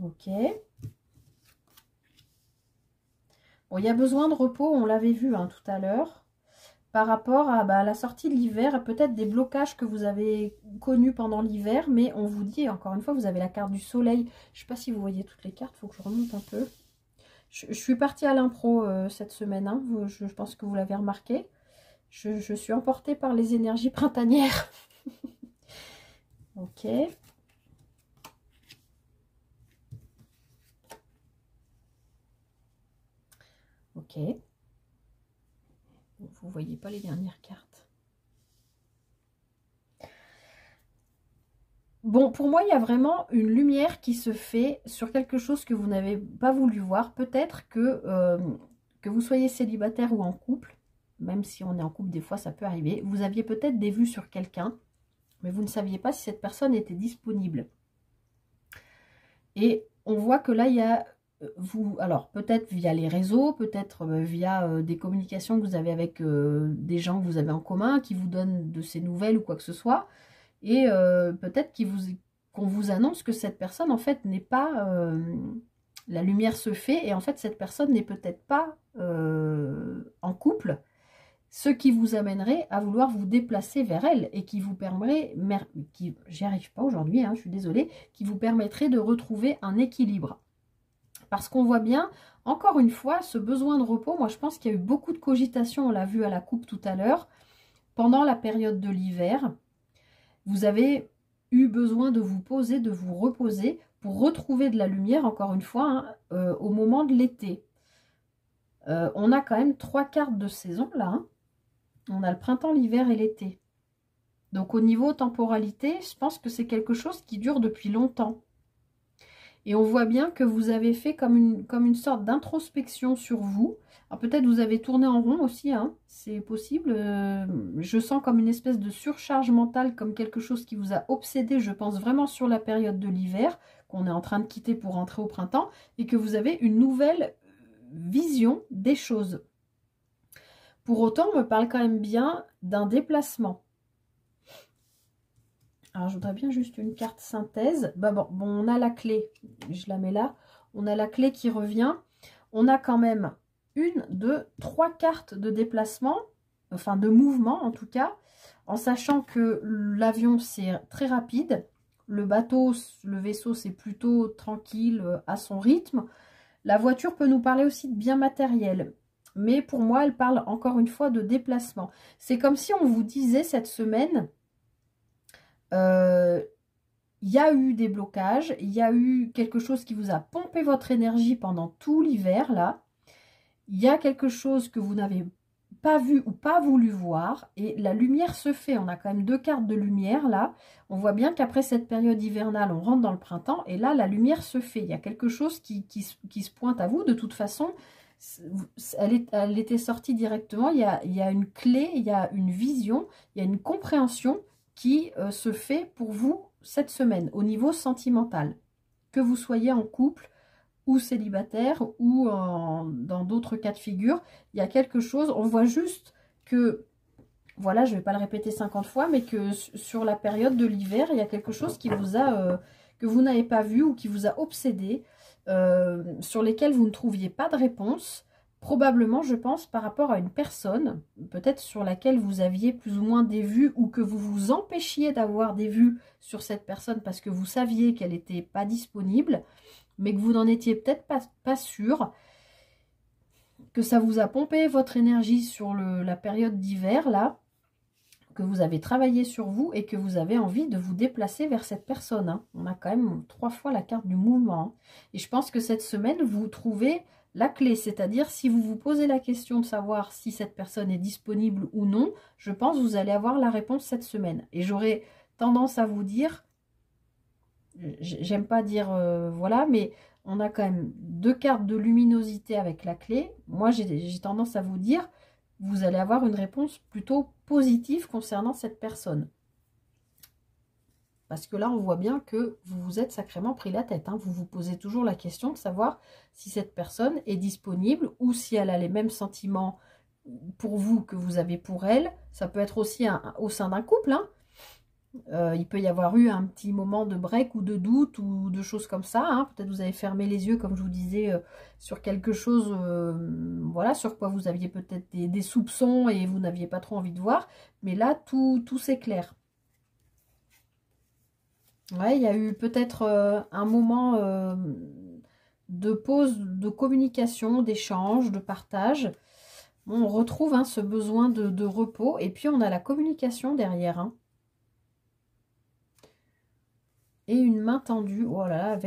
S1: Ok. Bon, il y a besoin de repos, on l'avait vu hein, tout à l'heure, par rapport à la sortie de l'hiver, peut-être des blocages que vous avez connus pendant l'hiver, mais on vous dit, encore une fois, vous avez la carte du soleil. Je ne sais pas si vous voyez toutes les cartes, il faut que je remonte un peu. Je suis partie à l'impro cette semaine, hein, je pense que vous l'avez remarqué. Je suis emportée par les énergies printanières. Ok. Ok. Vous ne voyez pas les dernières cartes. Bon, pour moi, il y a vraiment une lumière qui se fait sur quelque chose que vous n'avez pas voulu voir. Peut-être que vous soyez célibataire ou en couple, même si on est en couple, des fois, ça peut arriver. Vous aviez peut-être des vues sur quelqu'un, mais vous ne saviez pas si cette personne était disponible. Et on voit que là, il y a... alors peut-être via les réseaux, peut-être via des communications que vous avez avec des gens que vous avez en commun, qui vous donnent de ces nouvelles ou quoi que ce soit, et peut-être qu'on vous annonce que cette personne en fait n'est pas, la lumière se fait, et en fait cette personne n'est peut-être pas en couple, ce qui vous amènerait à vouloir vous déplacer vers elle, et qui vous permettrait, j'y arrive pas aujourd'hui, hein, je suis désolée, qui vous permettrait de retrouver un équilibre. Parce qu'on voit bien, encore une fois, ce besoin de repos, moi je pense qu'il y a eu beaucoup de cogitation, on l'a vu à la coupe tout à l'heure, pendant la période de l'hiver. Vous avez eu besoin de vous poser, de vous reposer pour retrouver de la lumière, encore une fois, hein, au moment de l'été. On a quand même 3 cartes de saison là. Hein. On a le printemps, l'hiver et l'été. Donc au niveau temporalité, je pense que c'est quelque chose qui dure depuis longtemps. Et on voit bien que vous avez fait comme une sorte d'introspection sur vous. Alors peut-être vous avez tourné en rond aussi, hein, c'est possible. Je sens comme une espèce de surcharge mentale, comme quelque chose qui vous a obsédé, je pense vraiment sur la période de l'hiver, qu'on est en train de quitter pour rentrer au printemps, et que vous avez une nouvelle vision des choses. Pour autant, on me parle quand même bien d'un déplacement. Alors, je voudrais bien juste une carte synthèse. Bah bon, on a la clé. Je la mets là. On a la clé qui revient. On a quand même 1, 2, 3 cartes de déplacement. Enfin, de mouvement en tout cas. En sachant que l'avion, c'est très rapide. Le bateau, le vaisseau, c'est plutôt tranquille, à son rythme. La voiture peut nous parler aussi de biens matériels. Mais pour moi, elle parle encore une fois de déplacement. C'est comme si on vous disait cette semaine... il y a eu des blocages, il y a eu quelque chose qui vous a pompé votre énergie pendant tout l'hiver, là. Il y a quelque chose que vous n'avez pas vu ou pas voulu voir, et la lumière se fait. On a quand même 2 cartes de lumière, là. On voit bien qu'après cette période hivernale, on rentre dans le printemps, et là, la lumière se fait. Il y a quelque chose qui se pointe à vous. De toute façon, elle était sortie directement. Il y a une clé, il y a une vision, il y a une compréhension qui se fait pour vous cette semaine au niveau sentimental. Que vous soyez en couple ou célibataire ou dans d'autres cas de figure, il y a quelque chose, on voit juste que, voilà, je ne vais pas le répéter 50 fois, mais que sur la période de l'hiver, il y a quelque chose qui vous a, que vous n'avez pas vu ou qui vous a obsédé, sur lesquels vous ne trouviez pas de réponse. Probablement, je pense, par rapport à une personne, peut-être sur laquelle vous aviez plus ou moins des vues ou que vous vous empêchiez d'avoir des vues sur cette personne parce que vous saviez qu'elle n'était pas disponible, mais que vous n'en étiez peut-être pas sûr, que ça vous a pompé votre énergie sur la période d'hiver, là, que vous avez travaillé sur vous et que vous avez envie de vous déplacer vers cette personne. Hein. On a quand même 3 fois la carte du mouvement. Hein. Et je pense que cette semaine, vous trouvez... la clé, c'est-à-dire si vous vous posez la question de savoir si cette personne est disponible ou non, je pense que vous allez avoir la réponse cette semaine. Et j'aurais tendance à vous dire, j'aime pas dire voilà, mais on a quand même 2 cartes de luminosité avec la clé. Moi, j'ai tendance à vous dire, vous allez avoir une réponse plutôt positive concernant cette personne. Parce que là, on voit bien que vous vous êtes sacrément pris la tête. Hein. Vous vous posez toujours la question de savoir si cette personne est disponible ou si elle a les mêmes sentiments pour vous que vous avez pour elle. Ça peut être aussi au sein d'un couple. Hein. Il peut y avoir eu un petit moment de break ou de doute ou de choses comme ça. Hein. Peut-être vous avez fermé les yeux, comme je vous disais, sur quelque chose, voilà, sur quoi vous aviez peut-être des soupçons et vous n'aviez pas trop envie de voir. Mais là, tout s'éclaire. Ouais, il y a eu peut-être un moment de pause, de communication, d'échange, de partage. Bon, on retrouve hein, ce besoin de repos. Et puis, on a la communication derrière. Hein. Et une main tendue, voilà,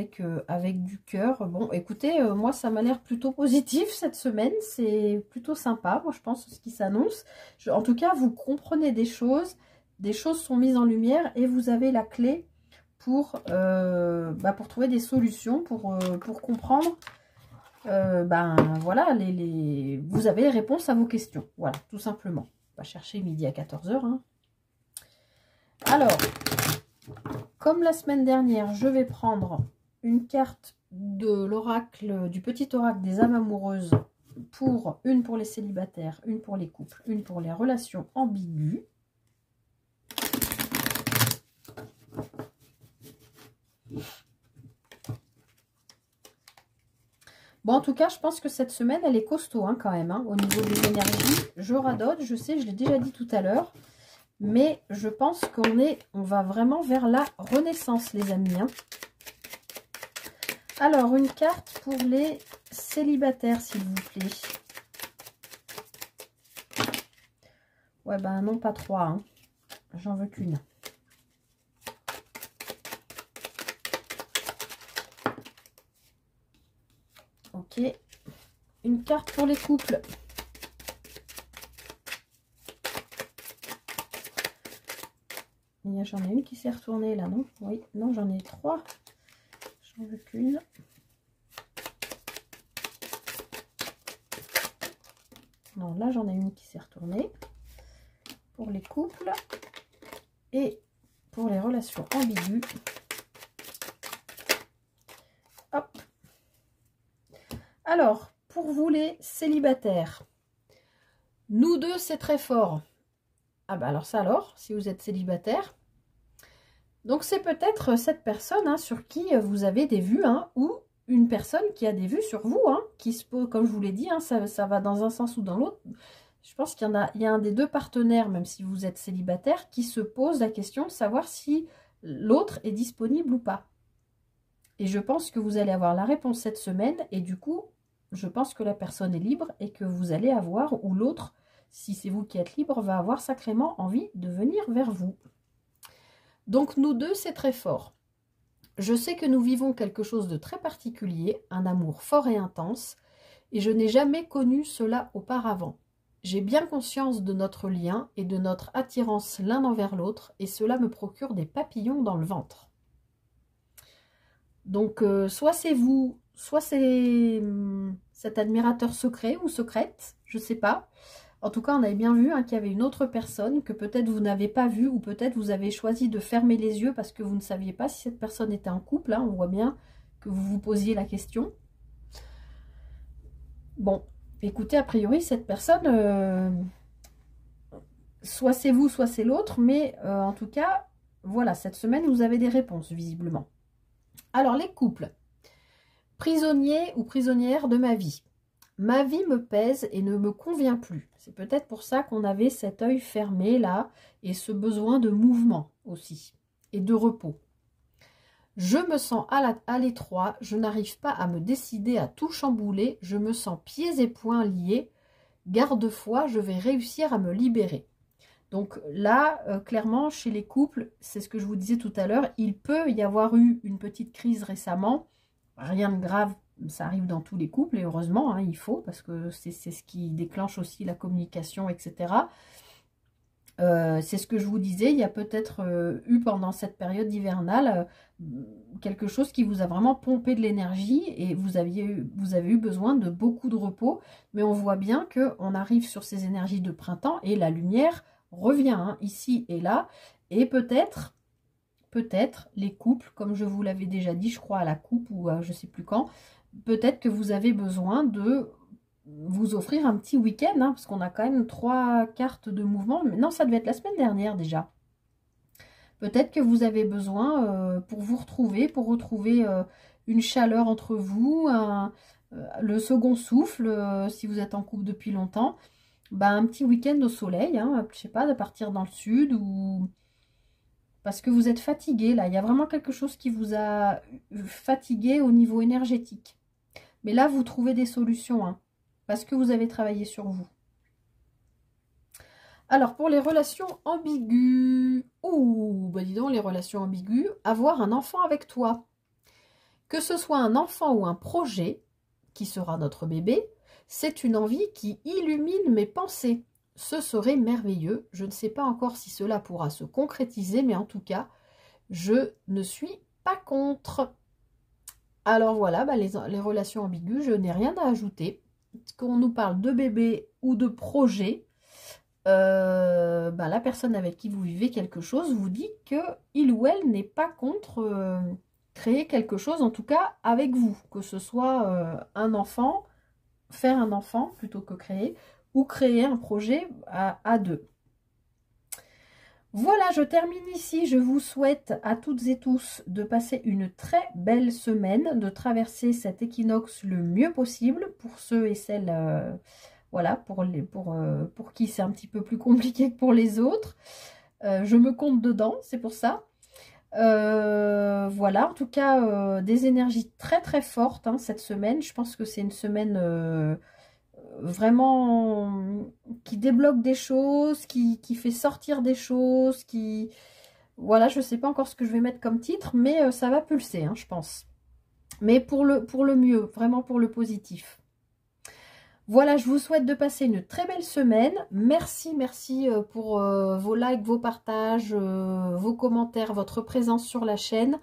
S1: avec du cœur. Bon, écoutez, moi, ça m'a l'air plutôt positif cette semaine. C'est plutôt sympa, moi, je pense, ce qui s'annonce. En tout cas, vous comprenez des choses sont mises en lumière et vous avez la clé pour trouver des solutions, pour comprendre, voilà, vous avez les réponses à vos questions. Voilà, tout simplement. On va chercher midi à 14 h. Hein. Alors, comme la semaine dernière, je vais prendre une carte de l'oracle, du petit oracle des âmes amoureuses, une pour les célibataires, une pour les couples, une pour les relations ambiguës. Bon, en tout cas, je pense que cette semaine, elle est costaud hein, quand même, hein, au niveau des énergies. Je radote, je sais, je l'ai déjà dit tout à l'heure. Mais je pense on va vraiment vers la renaissance, les amis. Hein. Alors, une carte pour les célibataires, s'il vous plaît. Ouais, ben non, pas 3. Hein. J'en veux qu'une. Ok. Une carte pour les couples. J'en ai une qui s'est retournée là, non? Oui, non, j'en ai 3. J'en veux qu'une. Non, là, j'en ai une qui s'est retournée. Pour les couples. Et pour les relations ambiguës. Hop. Alors, pour vous les célibataires. Nous deux, c'est très fort. Ah bah alors ça alors, si vous êtes célibataire. Donc c'est peut-être cette personne hein, sur qui vous avez des vues, hein, ou une personne qui a des vues sur vous, hein, qui se pose, comme je vous l'ai dit, hein, ça va dans un sens ou dans l'autre. Je pense qu'il y a un des deux partenaires, même si vous êtes célibataire, qui se pose la question de savoir si l'autre est disponible ou pas. Et je pense que vous allez avoir la réponse cette semaine, et du coup, je pense que la personne est libre et que vous allez avoir, ou l'autre, si c'est vous qui êtes libre, va avoir sacrément envie de venir vers vous. Donc nous deux, c'est très fort. Je sais que nous vivons quelque chose de très particulier, un amour fort et intense, et je n'ai jamais connu cela auparavant. J'ai bien conscience de notre lien et de notre attirance l'un envers l'autre, et cela me procure des papillons dans le ventre. Donc, soit c'est vous, soit c'est cet admirateur secret ou secrète, je ne sais pas. En tout cas, on avait bien vu hein, qu'il y avait une autre personne que peut-être vous n'avez pas vue ou peut-être vous avez choisi de fermer les yeux parce que vous ne saviez pas si cette personne était en couple. Hein, on voit bien que vous vous posiez la question. Bon, écoutez, a priori, cette personne, soit c'est vous, soit c'est l'autre, mais en tout cas, voilà, cette semaine, vous avez des réponses, visiblement. Alors, les couples. Prisonnier ou prisonnière de ma vie. Ma vie me pèse et ne me convient plus. C'est peut-être pour ça qu'on avait cet œil fermé là et ce besoin de mouvement aussi et de repos. Je me sens à l'étroit, je n'arrive pas à me décider à tout chambouler, je me sens pieds et poings liés. Garde-foi, je vais réussir à me libérer. Donc là, clairement, chez les couples, c'est ce que je vous disais tout à l'heure, il peut y avoir eu une petite crise récemment, rien de grave. Ça arrive dans tous les couples et heureusement, hein, il faut, parce que c'est ce qui déclenche aussi la communication, etc. C'est ce que je vous disais, il y a peut-être eu pendant cette période hivernale quelque chose qui vous a vraiment pompé de l'énergie et vous avez eu besoin de beaucoup de repos. Mais on voit bien qu'on arrive sur ces énergies de printemps et la lumière revient hein, ici et là. Et peut-être les couples, comme je vous l'avais déjà dit, je crois à la coupe ou je ne sais plus quand, peut-être que vous avez besoin de vous offrir un petit week-end, hein, parce qu'on a quand même 3 cartes de mouvement. Mais non, ça devait être la semaine dernière déjà. Peut-être que vous avez besoin, pour vous retrouver, une chaleur entre vous, le second souffle, si vous êtes en couple depuis longtemps, bah, un petit week-end au soleil, hein, je sais pas, de partir dans le sud ou... Parce que vous êtes fatigué, là. Il y a vraiment quelque chose qui vous a fatigué au niveau énergétique. Mais là, vous trouvez des solutions, hein, parce que vous avez travaillé sur vous. Alors, pour les relations ambiguës, ouh, bah dis donc, les relations ambiguës, avoir un enfant avec toi. Que ce soit un enfant ou un projet, qui sera notre bébé, c'est une envie qui illumine mes pensées. Ce serait merveilleux. Je ne sais pas encore si cela pourra se concrétiser, mais en tout cas, je ne suis pas contre. Alors voilà, bah les relations ambiguës, je n'ai rien à ajouter. Qu'on nous parle de bébé ou de projet, bah la personne avec qui vous vivez quelque chose vous dit qu'il ou elle n'est pas contre créer quelque chose, en tout cas avec vous. Que ce soit un enfant, faire un enfant plutôt que créer, ou créer un projet à deux. Voilà, je termine ici. Je vous souhaite à toutes et tous de passer une très belle semaine, de traverser cet équinoxe le mieux possible pour ceux et celles, voilà, pour qui c'est un petit peu plus compliqué que pour les autres. Je me compte dedans, c'est pour ça. Voilà, en tout cas, des énergies très très fortes hein, cette semaine. Je pense que c'est une semaine vraiment qui débloque des choses, qui fait sortir des choses, qui... Voilà, je ne sais pas encore ce que je vais mettre comme titre, mais ça va pulser, hein, je pense. Mais pour le mieux, vraiment pour le positif. Voilà, je vous souhaite de passer une très belle semaine. Merci, merci pour vos likes, vos partages, vos commentaires, votre présence sur la chaîne.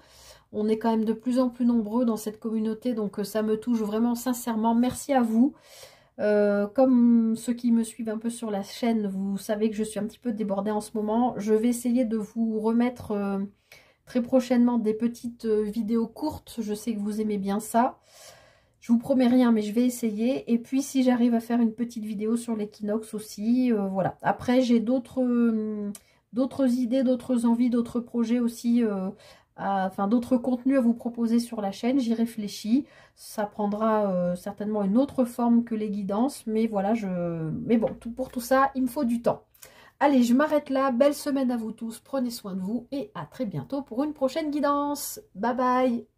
S1: On est quand même de plus en plus nombreux dans cette communauté, donc ça me touche vraiment sincèrement. Merci à vous. Comme ceux qui me suivent un peu sur la chaîne, vous savez que je suis un petit peu débordée en ce moment. Je vais essayer de vous remettre très prochainement des petites vidéos courtes. Je sais que vous aimez bien ça. Je vous promets rien, mais je vais essayer. Et puis, si j'arrive à faire une petite vidéo sur l'équinoxe aussi, voilà. Après, j'ai d'autres idées, d'autres envies, d'autres projets aussi, enfin, d'autres contenus à vous proposer sur la chaîne. J'y réfléchis. Ça prendra certainement une autre forme que les guidances. Mais voilà, mais bon, pour tout ça, il me faut du temps. Allez, je m'arrête là. Belle semaine à vous tous. Prenez soin de vous et à très bientôt pour une prochaine guidance. Bye bye!